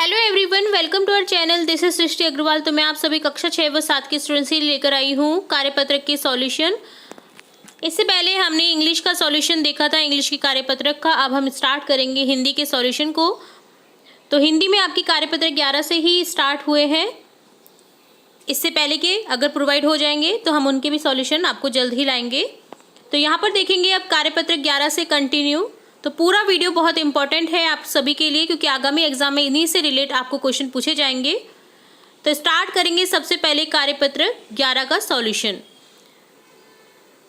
Hello everyone, welcome to our channel. This is Srishti Agarwal. तो मैं आप सभी कक्षा 6 व 7 के स्टूडेंट्स ही लेकर आई हूँ कार्यपत्रक के सॉल्यूशन। इससे पहले हमने इंग्लिश का सॉल्यूशन देखा था, इंग्लिश की कार्यपत्रक का। अब हम स्टार्ट करेंगे हिंदी के सॉल्यूशन को। तो हिंदी में आपकी कार्यपत्रक 11 से ही स्टार्ट हुए हैं। इससे पहले के अगर प्रोवाइड हो जाएंगे तो हम उनके भी सॉल्यूशन आपको जल्द ही लाएंगे। तो यहाँ पर देखेंगे अब कार्यपत्रक 11 से कंटिन्यू। तो पूरा वीडियो बहुत इंपॉर्टेंट है आप सभी के लिए, क्योंकि आगामी एग्जाम में इन्हीं से रिलेट आपको क्वेश्चन पूछे जाएंगे। तो स्टार्ट करेंगे सबसे पहले कार्यपत्रक 11 का सॉल्यूशन।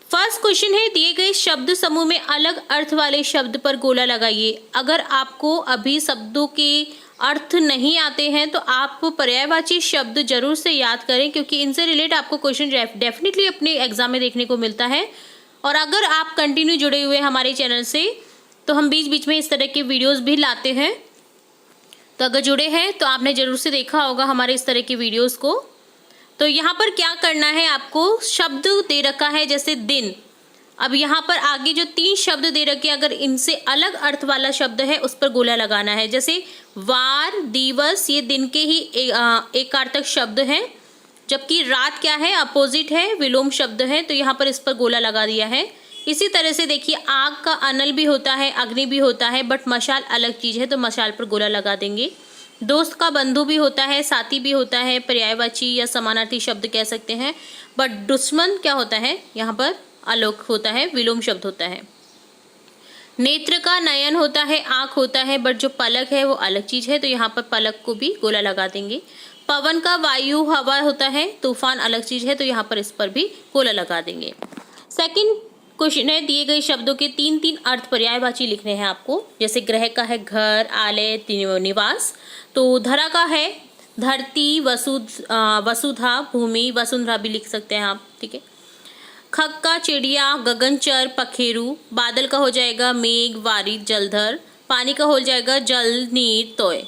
फर्स्ट क्वेश्चन है, दिए गए शब्द समूह में अलग अर्थ वाले शब्द पर गोला लगाइए। अगर आपको अभी शब्दों के अर्थ नहीं आते हैं तो आप पर्यायवाची शब्द जरूर से याद करें, क्योंकि इनसे रिलेट आपको क्वेश्चन डेफिनेटली अपने एग्जाम में देखने को मिलता है। और अगर आप कंटिन्यू जुड़े हुए हमारे चैनल से, तो हम बीच बीच में इस तरह के वीडियोस भी लाते हैं। तो अगर जुड़े हैं तो आपने जरूर से देखा होगा हमारे इस तरह के वीडियोस को। तो यहाँ पर क्या करना है, आपको शब्द दे रखा है जैसे दिन। अब यहाँ पर आगे जो 3 शब्द दे रखे, अगर इनसे अलग अर्थ वाला शब्द है उस पर गोला लगाना है। जैसे वार, दिवस, ये दिन के ही एकार्थक शब्द हैं, जबकि रात क्या है, अपोजिट है, विलोम शब्द है। तो यहाँ पर इस पर गोला लगा दिया है। इसी तरह से देखिए, आग का अनल भी होता है, अग्नि भी होता है, बट मशाल अलग चीज है, तो मशाल पर गोला लगा देंगे। दोस्त का बंधु भी होता है, साथी भी होता है, पर्यायवाची या समानार्थी शब्द कह सकते हैं। बट दुश्मन क्या होता है, यहाँ पर अलोक होता है, विलोम शब्द होता है। नेत्र का नयन होता है, आंख होता है, बट जो पलक है वो अलग चीज है, तो यहाँ पर पलक को भी गोला लगा देंगे। पवन का वायु, हवा होता है, तूफान अलग चीज है, तो यहाँ पर इस पर भी गोला लगा देंगे। सेकंड क्वेश्चन है, दिए गए शब्दों के 3 अर्थ पर्यायवाची लिखने हैं आपको। जैसे ग्रह का है घर, आलय, निवास। तो धरा का है धरती, वसुधा, भूमि, वसुंधरा भी लिख सकते हैं आप, ठीक है। खग का चिड़िया, गगनचर, पखेरु। बादल का हो जाएगा मेघ, वारिद, जलधर। पानी का हो जाएगा जल, नीर, तोय।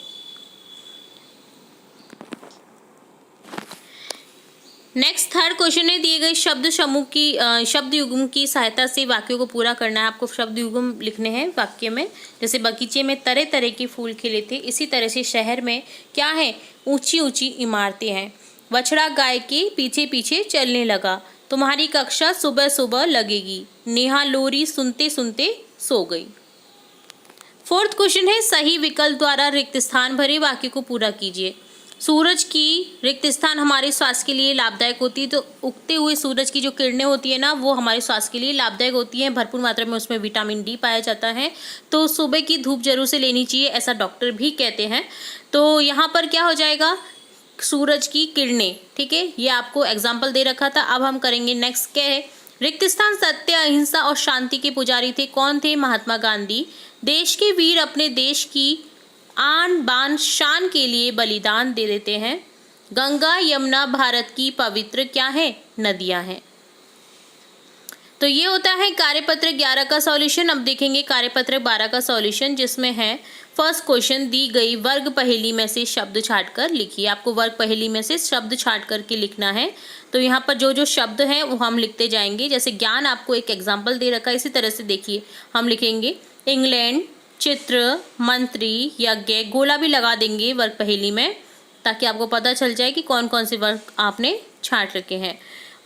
नेक्स्ट थर्ड क्वेश्चन है, दिए गए शब्द समूह की शब्द युग्म की सहायता से वाक्यों को पूरा करना है। आपको शब्द युग्म लिखने हैं वाक्य में। जैसे बगीचे में तरह तरह के फूल खिले थे, इसी तरह से शहर में क्या है, ऊंची ऊंची इमारतें हैं। बछड़ा गाय के पीछे पीछे चलने लगा। तुम्हारी कक्षा सुबह सुबह लगेगी। नेहा लोरी सुनते सुनते सो गई। फोर्थ क्वेश्चन है, सही विकल्प द्वारा रिक्त स्थान भरे, वाक्य को पूरा कीजिए। सूरज की रिक्त स्थान हमारे स्वास्थ्य के लिए लाभदायक होती है। तो उगते हुए सूरज की जो किरणें होती है ना, वो हमारे स्वास्थ्य के लिए लाभदायक होती हैं। भरपूर मात्रा में उसमें विटामिन डी पाया जाता है। तो सुबह की धूप जरूर से लेनी चाहिए, ऐसा डॉक्टर भी कहते हैं। तो यहाँ पर क्या हो जाएगा, सूरज की किरणें, ठीक है। ये आपको एग्जाम्पल दे रखा था। अब हम करेंगे नेक्स्ट क्या है, रिक्त स्थान सत्य, अहिंसा और शांति के पुजारी थे। कौन थे, महात्मा गांधी। देश के वीर अपने देश की आन बान शान के लिए बलिदान दे देते हैं। गंगा यमुना भारत की पवित्र क्या है, नदियां हैं। तो ये होता है कार्यपत्रक 11 का सॉल्यूशन। अब देखेंगे कार्यपत्रक 12 का सॉल्यूशन, जिसमें है फर्स्ट क्वेश्चन, दी गई वर्ग पहेली में से शब्द छाट कर लिखिए। आपको वर्ग पहेली में से शब्द छाट करके लिखना है। तो यहाँ पर जो जो शब्द हैं वो हम लिखते जाएंगे। जैसे ज्ञान आपको एक एग्जाम्पल दे रखा है, इसी तरह से देखिए हम लिखेंगे इंग्लैंड, चित्र, मंत्री, यज्ञ। गोला भी लगा देंगे वर्ग पहेली में, ताकि आपको पता चल जाए कि कौन कौन से वर्ग आपने छाट रखे हैं।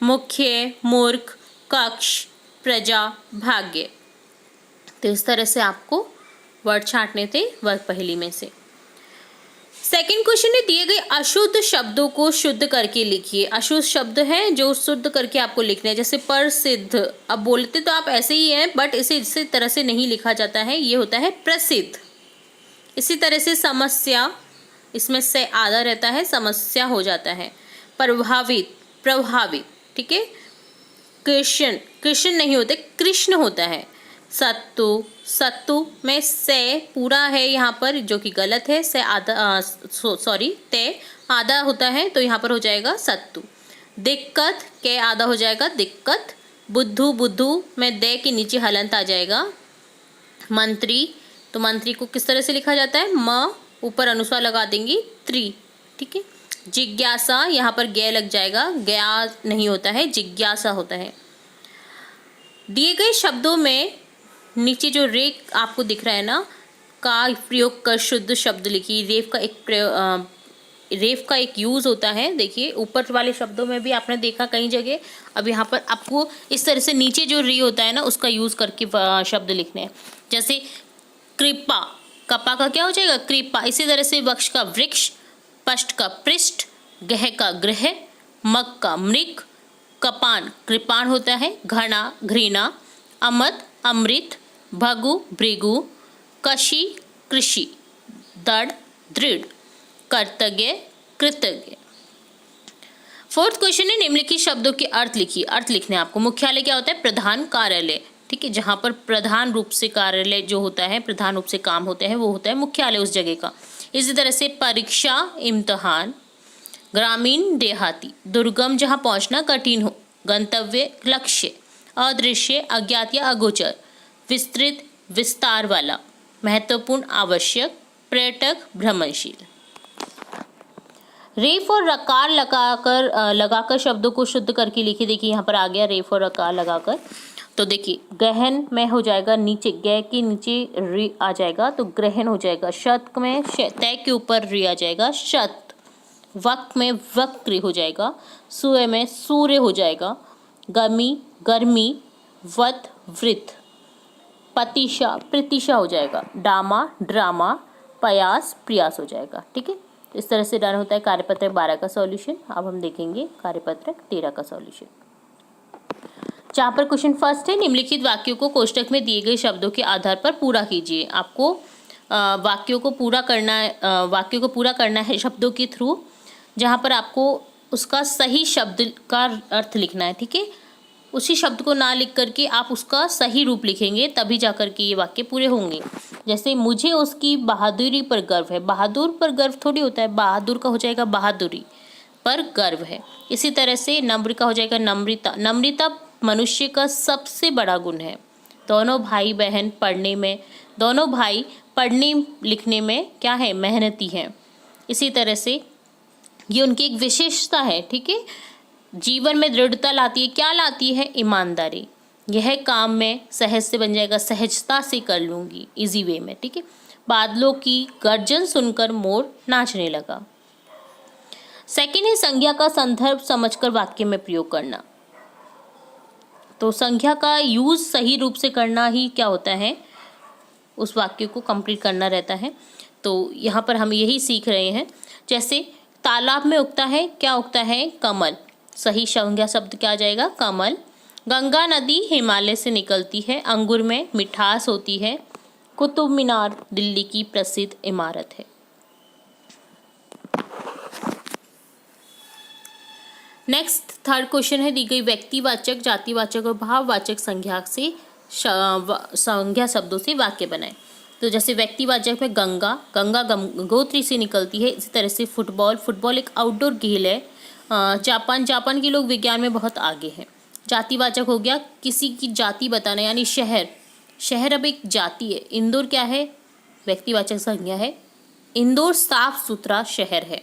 मुख्य, मूर्ख, कक्ष, प्रजा, भाग्य। तो इस तरह से आपको वर्ड छाटने थे वर्ग पहेली में से। सेकंड क्वेश्चन है, दिए गए अशुद्ध शब्दों को शुद्ध करके लिखिए। अशुद्ध शब्द है जो शुद्ध करके आपको लिखना है। जैसे प्रसिद्ध, अब बोलते तो आप ऐसे ही हैं, बट इसे इस तरह से नहीं लिखा जाता है, ये होता है प्रसिद्ध। इसी तरह से समस्या, इसमें से आधा रहता है, समस्या हो जाता है। प्रभावित, प्रभावित, ठीक है। कृष्ण, कृष्ण नहीं होते, कृष्ण होता है। सत्तू, सत्तू में से पूरा है यहाँ पर, जो कि गलत है। से आधा, सॉरी, ते आधा होता है, तो यहाँ पर हो जाएगा सत्तू। दिक्कत, के आधा हो जाएगा दिक्कत। बुद्धू, बुद्धू में दे के नीचे हलंत आ जाएगा। मंत्री, तो मंत्री को किस तरह से लिखा जाता है, म ऊपर अनुस्वार लगा देंगे, त्री, ठीक है। जिज्ञासा, यहाँ पर गे लग जाएगा, गया नहीं होता है, जिज्ञासा होता है। दिए गए शब्दों में नीचे जो रेख आपको दिख रहा है ना, का प्रयोग कर शुद्ध शब्द लिखिए। रेफ का एक यूज होता है। देखिए ऊपर वाले शब्दों में भी आपने देखा कई जगह। अब यहाँ पर आपको इस तरह से नीचे जो री होता है ना उसका यूज करके शब्द लिखने हैं। जैसे कृपा, कपा का क्या हो जाएगा कृपा। इसी तरह से वृक्ष का वृक्ष, पष्ट का पृष्ठ, गह का ग्रह, मग का मृग, कपान कृपाण होता है, घना घृणा, अमद अमृत, भगु भृगु, कशी कृषि, दृढ़ दृढ़, कर्तज्ञ कृतज्ञ। फोर्थ क्वेश्चन है निम्नलिखित शब्दों के अर्थ लिखिए। अर्थ लिखने आपको। मुख्यालय क्या होता है प्रधान कार्यालय, ठीक है, जहां पर प्रधान रूप से कार्यालय जो होता है, प्रधान रूप से काम होते हैं वो होता है मुख्यालय उस जगह का। इसी तरह से परीक्षा इम्तिहान, ग्रामीण देहाती, दुर्गम जहां पहुंचना कठिन हो, गंतव्य लक्ष्य, अदृश्य अज्ञात या अगोचर, विस्तृत विस्तार वाला, महत्वपूर्ण आवश्यक, पर्यटक भ्रमणशील। रेफ और रकार लगाकर शब्दों को शुद्ध करके लिखिए। देखिए यहाँ पर आ गया रेफ और रकार लगाकर। तो देखिए गहन में हो जाएगा नीचे, ग के नीचे री आ जाएगा तो ग्रहण हो जाएगा। शत में तय के ऊपर री आ जाएगा शत। वक्त में वक्र हो जाएगा। सूर्य में सूर्य हो जाएगा। गर्मी गर्मी, वत वृत, पतिशा प्रतिशा हो जाएगा। डामा ड्रामा, प्रयास प्रयास हो जाएगा। ठीक है, इस तरह से डन होता है कार्यपत्रक 12 का सॉल्यूशन। अब हम देखेंगे कार्यपत्रक 13 का सॉल्यूशन, जहाँ पर क्वेश्चन फर्स्ट है निम्नलिखित वाक्यों को कोष्टक में दिए गए शब्दों के आधार पर पूरा कीजिए। आपको वाक्यों को पूरा करना है शब्दों के थ्रू, जहाँ पर आपको उसका सही शब्द का अर्थ लिखना है। ठीक है, उसी शब्द को ना लिख करके आप उसका सही रूप लिखेंगे तभी जाकर के ये वाक्य पूरे होंगे। जैसे मुझे उसकी बहादुरी पर गर्व है। बहादुर पर गर्व थोड़ी होता है, बहादुर का हो जाएगा बहादुरी पर गर्व है। इसी तरह से नम्र का हो जाएगा नम्रता। नम्रता मनुष्य का सबसे बड़ा गुण है। दोनों भाई बहन दोनों भाई पढ़ने लिखने में क्या है मेहनती हैं। इसी तरह से ये उनकी एक विशेषता है। ठीक है, जीवन में दृढ़ता लाती है। क्या लाती है? ईमानदारी। यह काम में सहज से बन जाएगा सहजता से कर लूंगी, इजी वे में। ठीक है, बादलों की गर्जन सुनकर मोर नाचने लगा। सेकंड है संज्ञा का संदर्भ समझकर वाक्य में प्रयोग करना। तो संज्ञा का यूज सही रूप से करना ही क्या होता है, उस वाक्य को कंप्लीट करना रहता है। तो यहाँ पर हम यही सीख रहे हैं। जैसे तालाब में उगता है, क्या उगता है? कमल। सही संज्ञा शब्द क्या आ जाएगा? कमल। गंगा नदी हिमालय से निकलती है। अंगूर में मिठास होती है। कुतुब मीनार दिल्ली की प्रसिद्ध इमारत है। नेक्स्ट थर्ड क्वेश्चन है दी गई व्यक्तिवाचक, जातिवाचक और भाववाचक संज्ञा शब्दों से वाक्य बनाएं। तो जैसे व्यक्तिवाचक में गंगा गंगोत्री से निकलती है। इसी तरह से फुटबॉल एक आउटडोर खेल है। जापान के लोग विज्ञान में बहुत आगे हैं। जातिवाचक हो गया किसी की जाति बताना, यानी शहर अब एक जाति है। इंदौर क्या है? व्यक्तिवाचक संज्ञा है। इंदौर साफ सुथरा शहर है,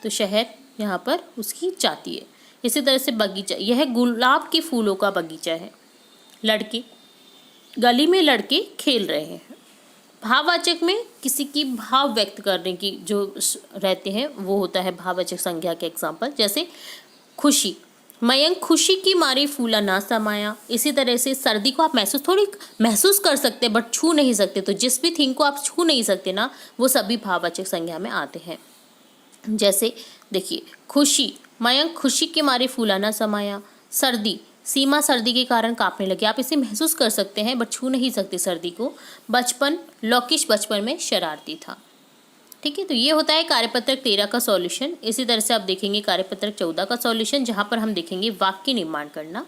तो शहर यहाँ पर उसकी जाति है। इसी तरह से बगीचा, यह गुलाब के फूलों का बगीचा है। गली में लड़के खेल रहे हैं। भाववाचक में किसी की भाव व्यक्त करने की जो रहते हैं वो होता है भाववाचक संज्ञा के एग्जाम्पल। जैसे खुशी, मयंक खुशी की मारे फूला ना समाया। इसी तरह से सर्दी को आप महसूस कर सकते बट छू नहीं सकते। तो जिस भी थिंग को आप छू नहीं सकते ना, वो सभी भाववाचक संज्ञा में आते हैं। जैसे देखिए खुशी, मयंक खुशी के मारे फूला ना समाया। सर्दी, सीमा सर्दी के कारण कांपने लगी। आप इसे महसूस कर सकते हैं बट छू नहीं सकते सर्दी को। बचपन, लौकिश बचपन में शरारती था। ठीक है, तो ये होता है कार्यपत्रक 13 का सॉल्यूशन। इसी तरह से आप देखेंगे कार्यपत्रक 14 का सॉल्यूशन, जहाँ पर हम देखेंगे वाक्य निर्माण करना।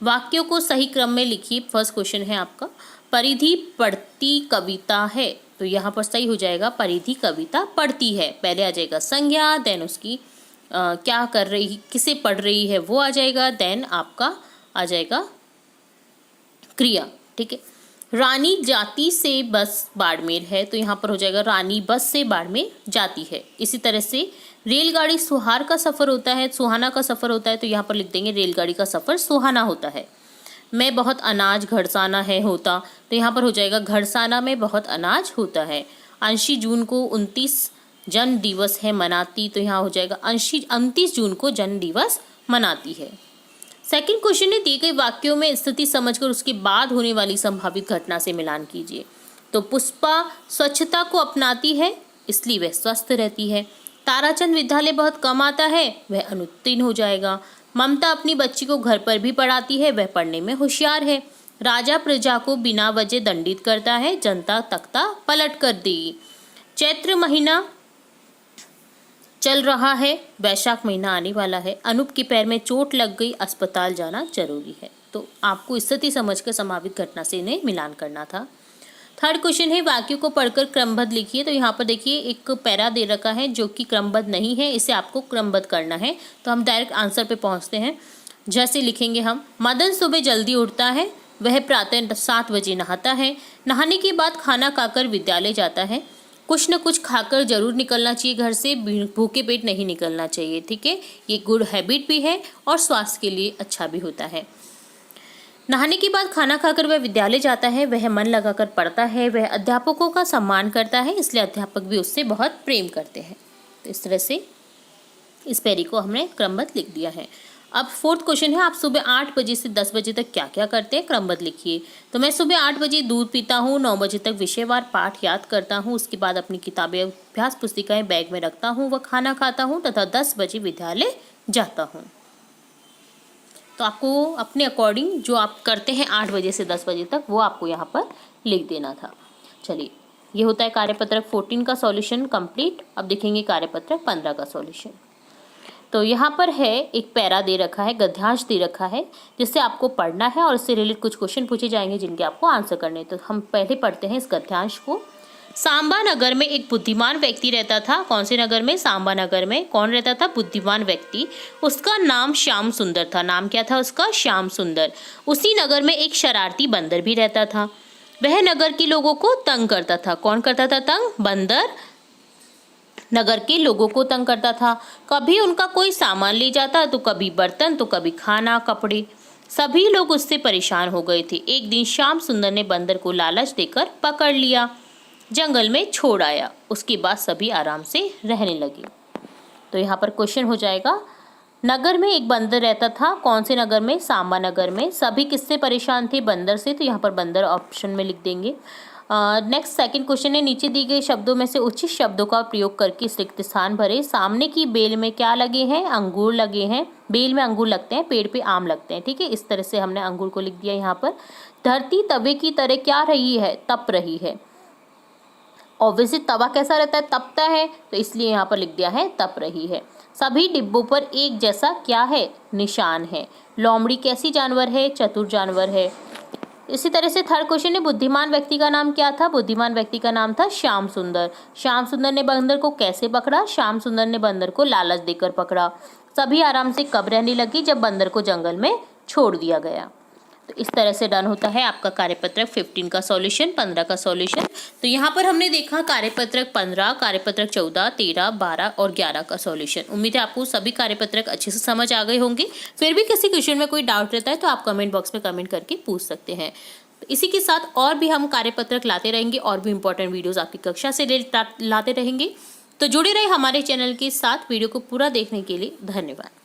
वाक्यों को सही क्रम में लिखिए। फर्स्ट क्वेश्चन है आपका, परिधि पढ़ती कविता है। तो यहाँ पर सही हो जाएगा परिधि कविता पढ़ती है। पहले आ जाएगा संज्ञा, देन उसकी क्या कर रही, किसे पढ़ रही है वो आ जाएगा, देन आपका आ जाएगा क्रिया। ठीक है, रानी जाती से बस बाड़मेर है। तो यहाँ पर हो जाएगा रानी बस से बाड़मेर जाती है। इसी तरह से रेलगाड़ी सुहाना का सफ़र होता है। तो यहाँ पर लिख देंगे रेलगाड़ी का सफ़र सुहाना होता है। में बहुत अनाज घरसाना है होता, तो यहाँ पर हो जाएगा घरसाना में बहुत अनाज होता है। अंशी जून को 29 जन्म दिवस है मनाती, तो यहाँ हो जाएगा अंशी 29 जून को जन्म दिवस मनाती है। सेकंड क्वेश्चन है दिए गए वाक्यों में स्थिति समझकर उसके बाद होने वाली संभावित घटना से मिलान कीजिए। तो पुष्पा स्वच्छता को अपनाती है इसलिए वह स्वस्थ रहती है। ताराचंद विद्यालय बहुत कम आता है, वह अनुत्तीर्ण हो जाएगा। ममता अपनी बच्ची को घर पर भी पढ़ाती है, वह पढ़ने में होशियार है। राजा प्रजा को बिना वजह दंडित करता है, जनता तख्ता पलट कर देगी। चैत्र महीना चल रहा है, वैशाख महीना आने वाला है। अनूप के पैर में चोट लग गई, अस्पताल जाना जरूरी है। तो आपको स्थिति समझकर संभावित घटना से इन्हें मिलान करना था। थर्ड क्वेश्चन है वाक्यों को पढ़कर क्रमबद्ध लिखिए। तो यहाँ पर देखिए एक पैरा दे रखा है जो कि क्रमबद्ध नहीं है, इसे आपको क्रमबद्ध करना है। तो हम डायरेक्ट आंसर पे पहुँचते हैं। जैसे लिखेंगे हम, मदन सुबह जल्दी उठता है, वह प्रातः 7 बजे नहाता है। नहाने के बाद खाना खाकर विद्यालय जाता है। कुछ न कुछ खाकर जरूर निकलना चाहिए घर से, भूखे पेट नहीं निकलना चाहिए, ठीक है। ये गुड हैबिट भी है और स्वास्थ्य के लिए अच्छा भी होता है। नहाने के बाद खाना खाकर वह विद्यालय जाता है, वह मन लगाकर पढ़ता है, वह अध्यापकों का सम्मान करता है, इसलिए अध्यापक भी उससे बहुत प्रेम करते हैं। तो इस तरह से इस पैरी को हमने क्रमबद्ध लिख दिया है। अब फोर्थ क्वेश्चन है, आप सुबह 8 बजे से 10 बजे तक क्या क्या करते हैं, क्रमबद्ध लिखिए। तो मैं सुबह 8 बजे दूध पीता हूँ, 9 बजे तक विषयवार पाठ याद करता हूँ, उसके बाद अपनी किताबें अभ्यास पुस्तिकाएं बैग में रखता हूँ, वह खाना खाता हूँ तथा 10 बजे विद्यालय जाता हूँ। तो आपको अपने अकॉर्डिंग जो आप करते हैं 8 बजे से 10 बजे तक वो आपको यहाँ पर लिख देना था। चलिए, ये होता है कार्यपत्रक 14 का सॉल्यूशन कंप्लीट। अब देखेंगे कार्यपत्रक 15 का सॉल्यूशन। तो यहाँ पर है एक पैरा दे रखा है, गद्यांश दे रखा है, जिससे आपको पढ़ना है और इससे रिलेटेड कुछ क्वेश्चन पूछे जाएंगे जिनके आपको आंसर करने हैं। तो हम पहले पढ़ते हैं इस गद्यांश को। सांबा नगर में एक बुद्धिमान व्यक्ति रहता था। कौन से नगर में? सांबा नगर में कौन रहता था? बुद्धिमान व्यक्ति। उसका नाम श्याम सुंदर था। नाम क्या था उसका? श्याम सुंदर। उसी नगर में एक शरारती बंदर भी रहता था। वह नगर के लोगों को तंग करता था। कौन करता था तंग? बंदर नगर के लोगों को तंग करता था। कभी उनका कोई सामान ले जाता, तो कभी बर्तन, तो कभी खाना, कपड़े। सभी लोग उससे परेशान हो गए थे। एक दिन श्याम सुंदर ने बंदर को लालच देकर पकड़ लिया, जंगल में छोड़ आया। उसके बाद सभी आराम से रहने लगे। तो यहाँ पर क्वेश्चन हो जाएगा, नगर में एक बंदर रहता था। कौन से नगर में? सांबा नगर में। सभी किससे परेशान थे? बंदर से। तो यहाँ पर बंदर ऑप्शन में लिख देंगे। नेक्स्ट सेकंड क्वेश्चन है, नीचे दिए गए शब्दों में से उचित शब्दों का प्रयोग करके रिक्त स्थान भरे। सामने की बेल में क्या लगे हैं? अंगूर लगे हैं। बेल में अंगूर लगते हैं, पेड़ पे आम लगते हैं, ठीक है। इस तरह से हमने अंगूर को लिख दिया यहाँ पर। धरती तवे की तरह क्या रही है? तप रही है। ऑब्वियसली तवा कैसा रहता है? तपता है, तो इसलिए यहाँ पर लिख दिया है तप रही है। सभी डिब्बों पर एक जैसा क्या है? निशान है। लोमड़ी कैसी जानवर है? चतुर जानवर है। इसी तरह से थर्ड क्वेश्चन है, बुद्धिमान व्यक्ति का नाम क्या था? बुद्धिमान व्यक्ति का नाम था श्याम सुंदर। श्याम सुंदर ने बंदर को कैसे पकड़ा? श्याम सुंदर ने बंदर को लालच देकर पकड़ा। सभी आराम से कब रहने लगी? जब बंदर को जंगल में छोड़ दिया गया। तो इस तरह से डन होता है आपका कार्यपत्रक 15 का सॉल्यूशन, 15 का सॉल्यूशन। तो यहाँ पर हमने देखा कार्यपत्रक 15, कार्यपत्रक 14, 13, 12 और 11 का सॉल्यूशन। उम्मीद है आपको सभी कार्यपत्रक अच्छे से समझ आ गए होंगे। फिर भी किसी क्वेश्चन में कोई डाउट रहता है तो आप कमेंट बॉक्स में कमेंट करके पूछ सकते हैं। तो इसी के साथ और भी हम कार्यपत्रक लाते रहेंगे और भी इंपॉर्टेंट वीडियोज़ आपकी कक्षा से लाते रहेंगे। तो जुड़े रहे हमारे चैनल के साथ। वीडियो को पूरा देखने के लिए धन्यवाद।